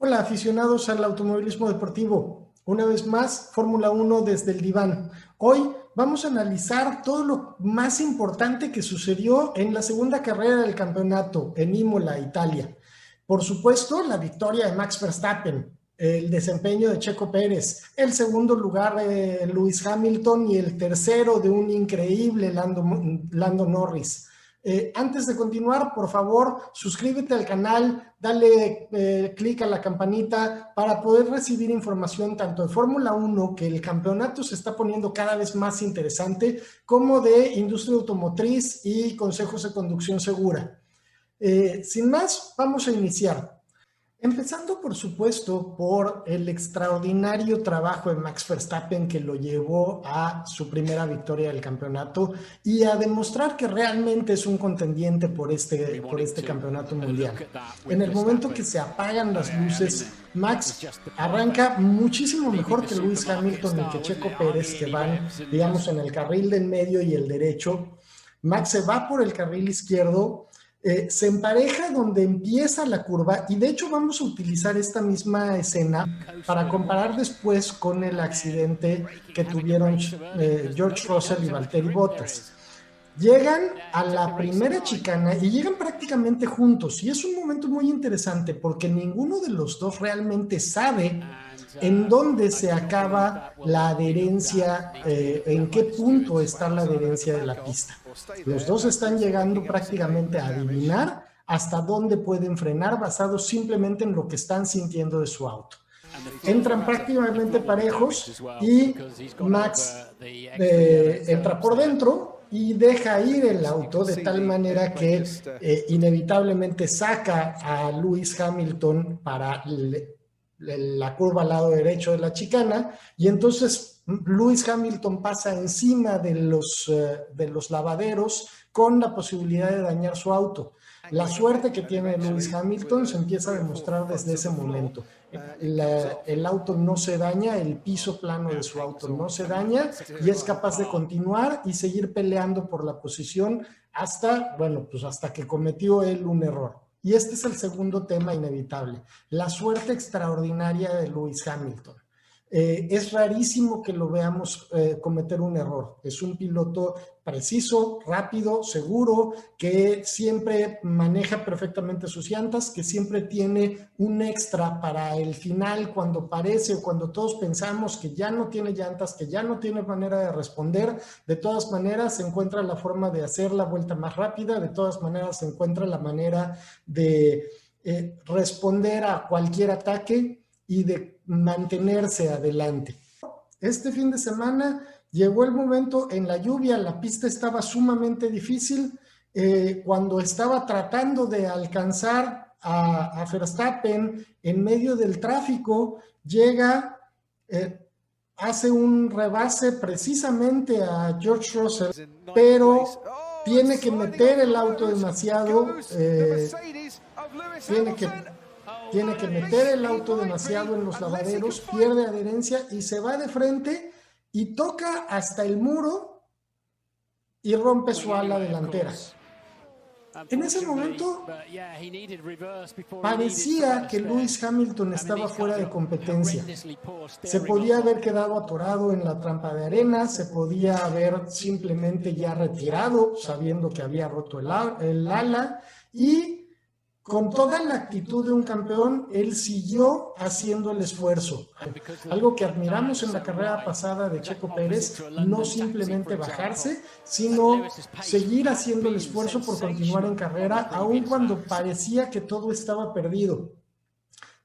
Hola, aficionados al automovilismo deportivo. Una vez más, Fórmula 1 desde el diván. Hoy vamos a analizar todo lo más importante que sucedió en la segunda carrera del campeonato en Imola, Italia. Por supuesto, la victoria de Max Verstappen, el desempeño de Checo Pérez, el segundo lugar de Lewis Hamilton y el tercero de un increíble Lando Norris. Antes de continuar, por favor, suscríbete al canal, dale clic a la campanita para poder recibir información tanto de Fórmula 1, que el campeonato se está poniendo cada vez más interesante, como de industria automotriz y consejos de conducción segura. Sin más, vamos a iniciar. Empezando, por supuesto, por el extraordinario trabajo de Max Verstappen que lo llevó a su primera victoria del campeonato y a demostrar que realmente es un contendiente por este campeonato mundial. En el momento que se apagan las luces, Max arranca muchísimo mejor que Lewis Hamilton y que Checo Pérez, que van, digamos, en el carril del medio y el derecho. Max se va por el carril izquierdo. Se empareja donde empieza la curva y de hecho vamos a utilizar esta misma escena para comparar después con el accidente que tuvieron George Russell y Valtteri Bottas. Llegan a la primera chicana y llegan prácticamente juntos y es un momento muy interesante porque ninguno de los dos realmente sabe en dónde se acaba la adherencia, en qué punto está la adherencia de la pista. Los dos están llegando prácticamente a adivinar hasta dónde pueden frenar basados simplemente en lo que están sintiendo de su auto. Entran prácticamente parejos y Max entra por dentro y deja ir el auto de tal manera que inevitablemente saca a Lewis Hamilton para la curva al lado derecho de la chicana y entonces Lewis Hamilton pasa encima de los lavaderos con la posibilidad de dañar su auto. La suerte que tiene Lewis Hamilton se empieza a demostrar desde ese momento. El auto no se daña, el piso plano de su auto no se daña y es capaz de continuar y seguir peleando por la posición hasta que cometió él un error. Y este es el segundo tema inevitable, la suerte extraordinaria de Lewis Hamilton. Es rarísimo que lo veamos cometer un error. Es un piloto preciso, rápido, seguro, que siempre maneja perfectamente sus llantas, que siempre tiene un extra para el final cuando parece o cuando todos pensamos que ya no tiene llantas, que ya no tiene manera de responder. De todas maneras, se encuentra la forma de hacer la vuelta más rápida, de todas maneras, se encuentra la manera de responder a cualquier ataque y de mantenerse adelante. Este fin de semana llegó el momento en la lluvia, la pista estaba sumamente difícil, cuando estaba tratando de alcanzar a Verstappen en medio del tráfico, llega, hace un rebase precisamente a George Russell, pero tiene que meter el auto demasiado, tiene que meter el auto demasiado en los lavaderos, pierde adherencia y se va de frente y toca hasta el muro y rompe su ala delantera. En ese momento parecía que Lewis Hamilton estaba fuera de competencia. Se podía haber quedado atorado en la trampa de arena, se podía haber simplemente ya retirado sabiendo que había roto el ala y con toda la actitud de un campeón, él siguió haciendo el esfuerzo. Algo que admiramos en la carrera pasada de Checo Pérez, no simplemente bajarse, sino seguir haciendo el esfuerzo por continuar en carrera, aun cuando parecía que todo estaba perdido.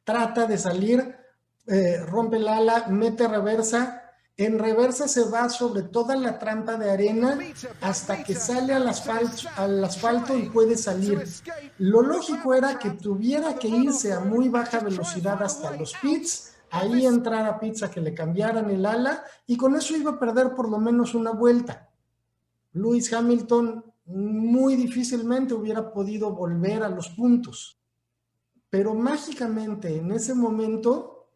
Trata de salir, rompe el ala, mete reversa. En reversa se va sobre toda la trampa de arena hasta que sale al asfalto y puede salir. Lo lógico era que tuviera que irse a muy baja velocidad hasta los pits, ahí entrar a pits a que le cambiaran el ala y con eso iba a perder por lo menos una vuelta. Lewis Hamilton muy difícilmente hubiera podido volver a los puntos. Pero mágicamente en ese momento,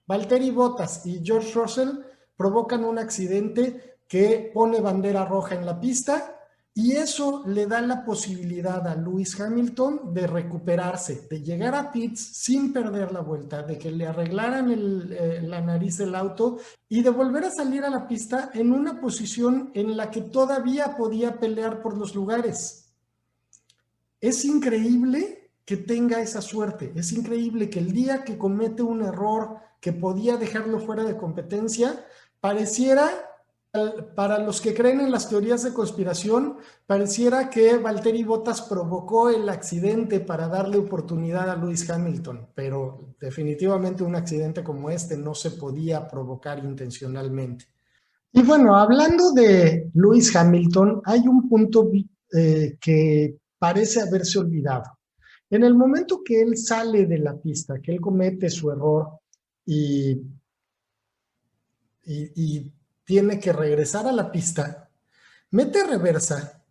Valtteri Bottas y George Russell provocan un accidente que pone bandera roja en la pista Y eso le da la posibilidad a Lewis Hamilton de recuperarse, de llegar a pits sin perder la vuelta, de que le arreglaran la nariz del auto y de volver a salir a la pista en una posición en la que todavía podía pelear por los lugares. Es increíble que tenga esa suerte, es increíble que el día que comete un error que podía dejarlo fuera de competencia, pareciera, para los que creen en las teorías de conspiración, pareciera que Valtteri Bottas provocó el accidente para darle oportunidad a Lewis Hamilton, pero definitivamente un accidente como este no se podía provocar intencionalmente. Y bueno, hablando de Lewis Hamilton, hay un punto que parece haberse olvidado. En el momento que él sale de la pista, que él comete su error y tiene que regresar a la pista, mete reversa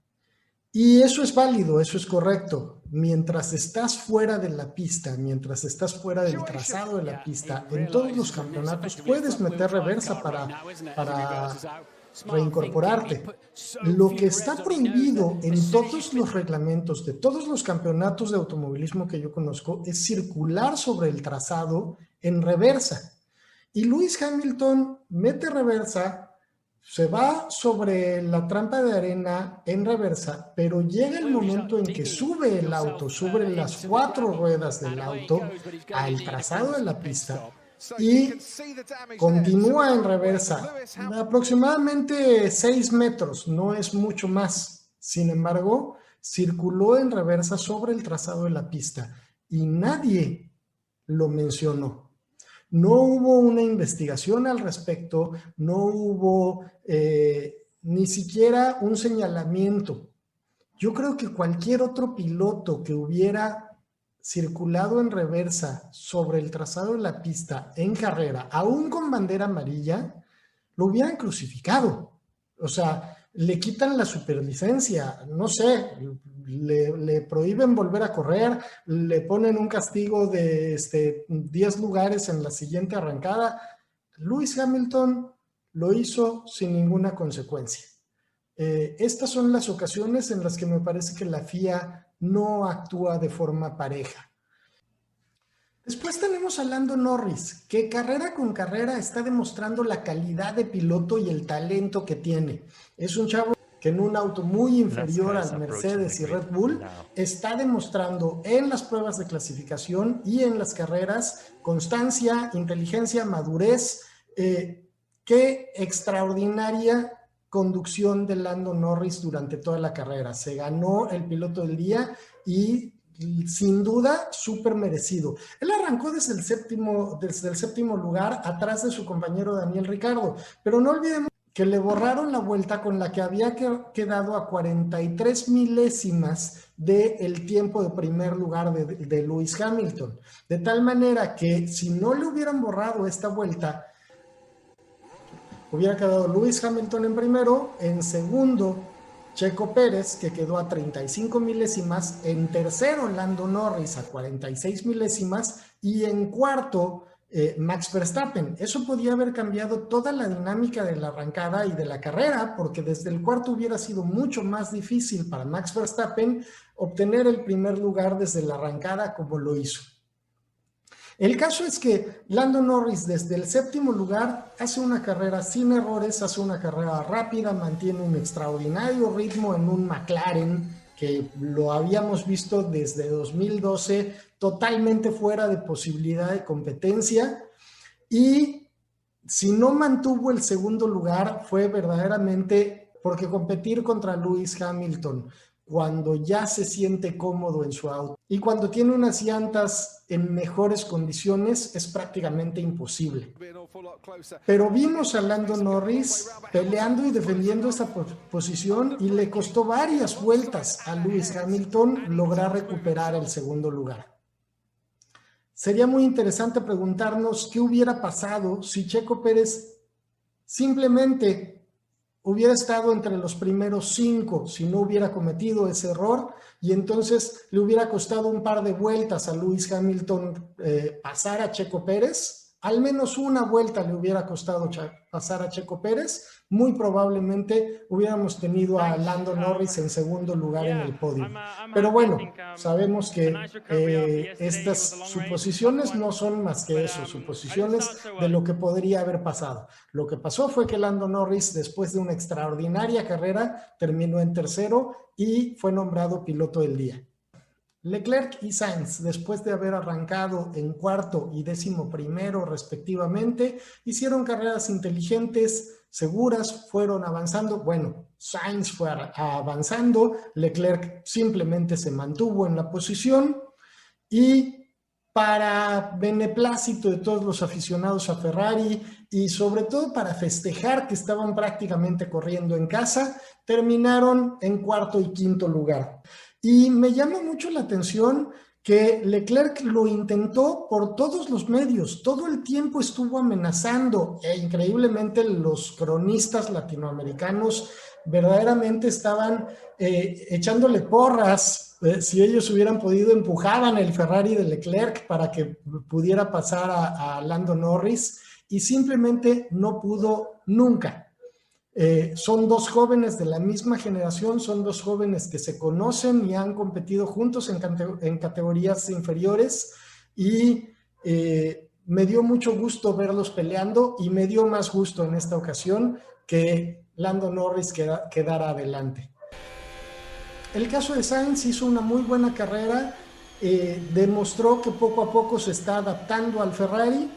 y eso es válido, eso es correcto. Mientras estás fuera de la pista, mientras estás fuera del trazado de la pista, en todos los campeonatos puedes meter reversa para reincorporarte. Lo que está prohibido en todos los reglamentos de todos los campeonatos de automovilismo que yo conozco es circular sobre el trazado en reversa. Y Lewis Hamilton mete reversa, se va sobre la trampa de arena en reversa, pero llega el momento en que sube el auto, sube las 4 ruedas del auto al trazado de la pista y continúa en reversa, aproximadamente 6 metros, no es mucho más. Sin embargo, circuló en reversa sobre el trazado de la pista y nadie lo mencionó. No hubo una investigación al respecto, no hubo ni siquiera un señalamiento. Yo creo que cualquier otro piloto que hubiera circulado en reversa sobre el trazado de la pista en carrera, aún con bandera amarilla, lo hubieran crucificado. O sea, le quitan la superlicencia, no sé, le prohíben volver a correr, le ponen un castigo de 10 lugares en la siguiente arrancada. Lewis Hamilton lo hizo sin ninguna consecuencia. Estas son las ocasiones en las que me parece que la FIA no actúa de forma pareja. Después tenemos a Lando Norris, que carrera con carrera está demostrando la calidad de piloto y el talento que tiene. Es un chavo que en un auto muy inferior al Mercedes y Red Bull está demostrando en las pruebas de clasificación y en las carreras constancia, inteligencia, madurez. Qué extraordinaria conducción de Lando Norris durante toda la carrera. Se ganó el piloto del día y sin duda súper merecido. Él arrancó desde el séptimo lugar atrás de su compañero Daniel Ricciardo, pero no olvidemos que le borraron la vuelta con la que había quedado a 43 milésimas del tiempo de primer lugar de Lewis Hamilton. De tal manera que si no le hubieran borrado esta vuelta, hubiera quedado Lewis Hamilton en primero, en segundo Checo Pérez, que quedó a 35 milésimas, en tercero Lando Norris a 46 milésimas y en cuarto Max Verstappen. Eso podía haber cambiado toda la dinámica de la arrancada y de la carrera, porque desde el cuarto hubiera sido mucho más difícil para Max Verstappen obtener el primer lugar desde la arrancada como lo hizo. El caso es que Lando Norris desde el séptimo lugar hace una carrera sin errores, hace una carrera rápida, mantiene un extraordinario ritmo en un McLaren que lo habíamos visto desde 2012 totalmente fuera de posibilidad de competencia, y si no mantuvo el segundo lugar fue verdaderamente porque competir contra Lewis Hamilton cuando ya se siente cómodo en su auto y cuando tiene unas llantas en mejores condiciones es prácticamente imposible. Pero vimos a Lando Norris peleando y defendiendo esa posición y le costó varias vueltas a Lewis Hamilton lograr recuperar el segundo lugar. Sería muy interesante preguntarnos qué hubiera pasado si Checo Pérez simplemente hubiera estado entre los primeros 5, si no hubiera cometido ese error, y entonces le hubiera costado un par de vueltas a Lewis Hamilton pasar a Checo Pérez. al menos una vuelta le hubiera costado pasar a Checo Pérez, muy probablemente hubiéramos tenido a Lando Norris en segundo lugar en el podio. Pero bueno, sabemos que estas suposiciones no son más que eso, suposiciones de lo que podría haber pasado. Lo que pasó fue que Lando Norris, después de una extraordinaria carrera, terminó en tercero y fue nombrado piloto del día. Leclerc y Sainz, después de haber arrancado en cuarto y 11º respectivamente, hicieron carreras inteligentes, seguras, fueron avanzando. Bueno, Sainz fue avanzando, Leclerc simplemente se mantuvo en la posición y para beneplácito de todos los aficionados a Ferrari y sobre todo para festejar que estaban prácticamente corriendo en casa, terminaron en cuarto y quinto lugar. Y me llama mucho la atención que Leclerc lo intentó por todos los medios, todo el tiempo estuvo amenazando e increíblemente los cronistas latinoamericanos verdaderamente estaban echándole porras. Si ellos hubieran podido, empujaban el Ferrari de Leclerc para que pudiera pasar a Lando Norris y simplemente no pudo nunca. Son dos jóvenes de la misma generación, son dos jóvenes que se conocen y han competido juntos en categorías inferiores y me dio mucho gusto verlos peleando y me dio más gusto en esta ocasión que Lando Norris quedara adelante. El caso de Sainz hizo una muy buena carrera, demostró que poco a poco se está adaptando al Ferrari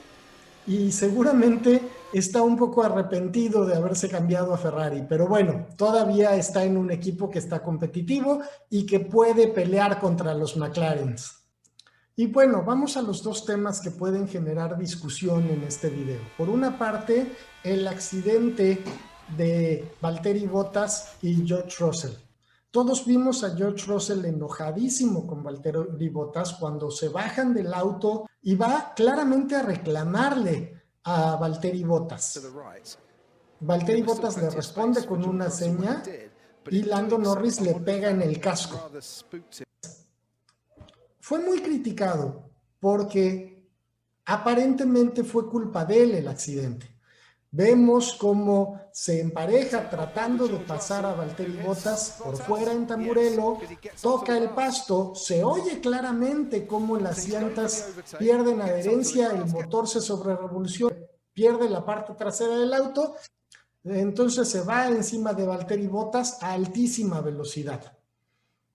y seguramente está un poco arrepentido de haberse cambiado a Ferrari, pero bueno, todavía está en un equipo que está competitivo y que puede pelear contra los McLaren. Y bueno, vamos a los dos temas que pueden generar discusión en este video. Por una parte, el accidente de Valtteri Bottas y George Russell. Todos vimos a George Russell enojadísimo con Valtteri Bottas cuando se bajan del auto y va claramente a reclamarle a Valtteri Bottas. Valtteri Bottas le responde con una seña y Lando Norris le pega en el casco. Fue muy criticado porque aparentemente fue culpa de él el accidente. Vemos cómo se empareja tratando de pasar a Valtteri Bottas por fuera en Tamburello, toca el pasto, se oye claramente cómo las llantas pierden adherencia, el motor se sobrerevoluciona, pierde la parte trasera del auto, entonces se va encima de Valtteri Bottas a altísima velocidad,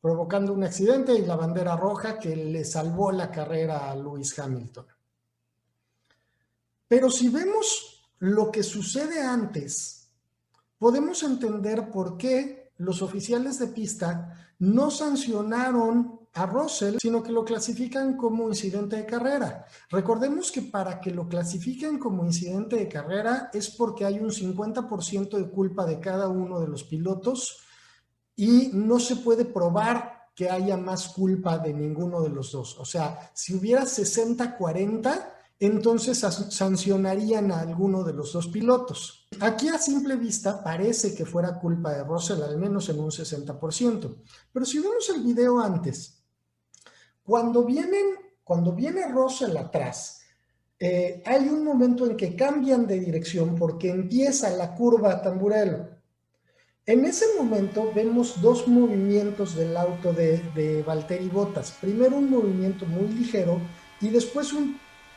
provocando un accidente y la bandera roja que le salvó la carrera a Lewis Hamilton. Pero si vemos lo que sucede antes, podemos entender por qué los oficiales de pista no sancionaron a Russell, sino que lo clasifican como incidente de carrera. Recordemos que para que lo clasifiquen como incidente de carrera es porque hay un 50% de culpa de cada uno de los pilotos y no se puede probar que haya más culpa de ninguno de los dos. O sea, si hubiera 60-40, entonces sancionarían a alguno de los dos pilotos. Aquí a simple vista parece que fuera culpa de Russell, al menos en un 60%. Pero si vemos el video antes, cuando viene Russell atrás, hay un momento en que cambian de dirección porque empieza la curva Tamburello. En ese momento vemos dos movimientos del auto de Valtteri Bottas. Primero un movimiento muy ligero y después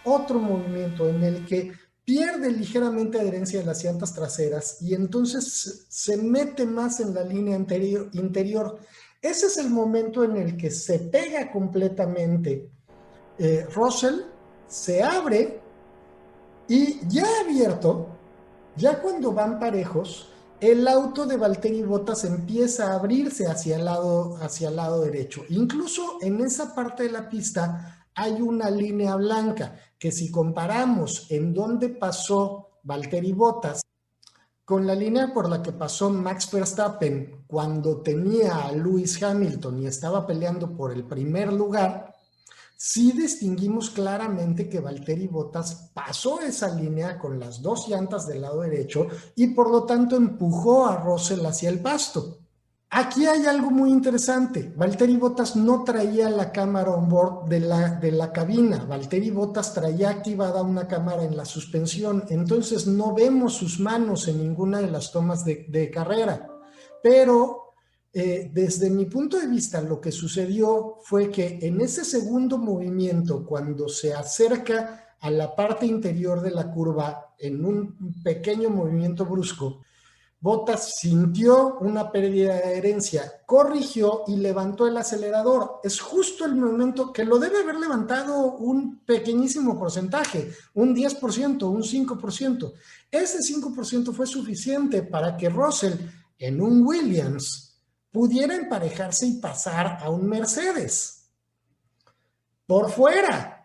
otro movimiento en el que pierde ligeramente adherencia de las llantas traseras y entonces se mete más en la línea interior. Ese es el momento en el que se pega completamente Russell, se abre y ya abierto, ya cuando van parejos, el auto de Valtteri Bottas empieza a abrirse hacia el lado derecho. Incluso en esa parte de la pista hay una línea blanca que si comparamos en dónde pasó Valtteri Bottas con la línea por la que pasó Max Verstappen cuando tenía a Lewis Hamilton y estaba peleando por el primer lugar, sí distinguimos claramente que Valtteri Bottas pasó esa línea con las dos llantas del lado derecho y por lo tanto empujó a Russell hacia el pasto. Aquí hay algo muy interesante. Valtteri Bottas no traía la cámara on board de la cabina. Valtteri Bottas traía activada una cámara en la suspensión. Entonces no vemos sus manos en ninguna de las tomas de carrera. Pero desde mi punto de vista, lo que sucedió fue que en ese segundo movimiento, cuando se acerca a la parte interior de la curva en un pequeño movimiento brusco, Bottas sintió una pérdida de adherencia, corrigió y levantó el acelerador. Es justo el momento que lo debe haber levantado un pequeñísimo porcentaje, un 10%, un 5%. Ese 5% fue suficiente para que Russell, en un Williams, pudiera emparejarse y pasar a un Mercedes. Por fuera.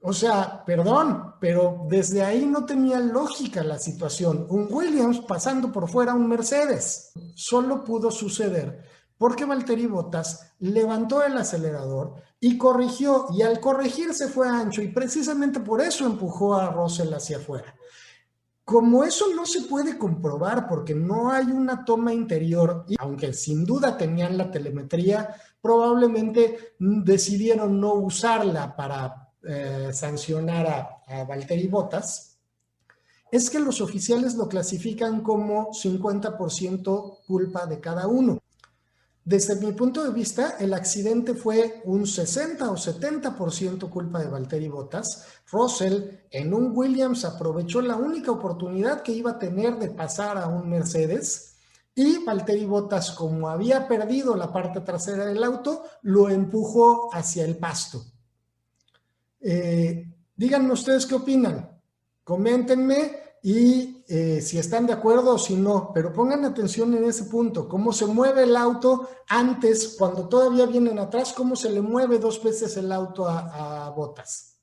O sea, perdón, pero desde ahí no tenía lógica la situación. Un Williams pasando por fuera a un Mercedes. Solo pudo suceder porque Valtteri Bottas levantó el acelerador y corrigió, y al corregir se fue ancho, y precisamente por eso empujó a Russell hacia afuera. Como eso no se puede comprobar porque no hay una toma interior, y aunque sin duda tenían la telemetría, probablemente decidieron no usarla para sancionar a Valtteri Bottas, es que los oficiales lo clasifican como 50% culpa de cada uno. Desde mi punto de vista, el accidente fue un 60 o 70% culpa de Valtteri Bottas. Russell en un Williams aprovechó la única oportunidad que iba a tener de pasar a un Mercedes, y Valtteri Bottas, como había perdido la parte trasera del auto, lo empujó hacia el pasto. Díganme ustedes qué opinan, coméntenme y si están de acuerdo o si no, pero pongan atención en ese punto, cómo se mueve el auto antes, cuando todavía vienen atrás, cómo se le mueve 2 veces el auto a Bottas.